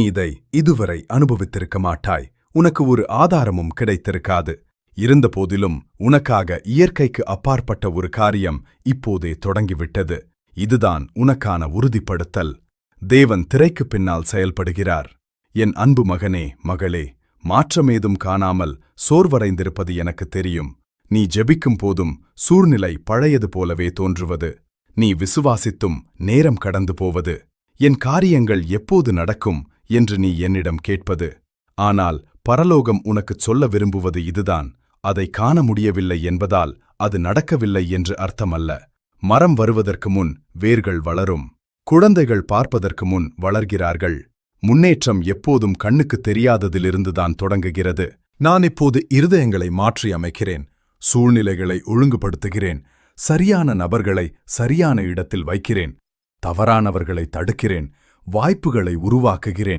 இதை இதுவரை அனுபவித்திருக்க மாட்டாய். உனக்கு ஒரு ஆதாரமும் கிடைத்திருக்காது. இருந்தபோதிலும் உனக்காக இயற்கைக்கு அப்பாற்பட்ட ஒரு காரியம் இப்போதே தொடங்கிவிட்டது. இதுதான் உனக்கான உறுதிப்படுத்தல். தேவன் திரைக்குப் பின்னால் செயல்படுகிறார். என் அன்பு மகனே, மகளே, மாற்றமேதும் காணாமல் சோர்வடைந்திருப்பது எனக்கு தெரியும். நீ ஜெபிக்கும் போதும் சூழ்நிலை பழையது போலவே தோன்றுவது. நீ விசுவாசித்தும் நேரம் கடந்து போவது. என் காரியங்கள் எப்போது நடக்கும் என்று நீ என்னிடம் கேட்பது. ஆனால் பரலோகம் உனக்குச் சொல்ல விரும்புவது இதுதான். அதை காண முடியவில்லை என்பதால் அது நடக்கவில்லை என்று அர்த்தமல்ல. மரம் வருவதற்கு முன் வேர்கள் வளரும். குழந்தைகள் பார்ப்பதற்கு முன் வளர்கிறார்கள். முன்னேற்றம் எப்போதும் கண்ணுக்குத் தெரியாததிலிருந்துதான் தொடங்குகிறது. நான் இப்போது இருதயங்களை மாற்றி அமைக்கிறேன். சூழ்நிலைகளை ஒழுங்குபடுத்துகிறேன். சரியான நபர்களை சரியான இடத்தில் வைக்கிறேன். தவறானவர்களை தடுக்கிறேன். வாய்ப்புகளை உருவாக்குகிறேன்.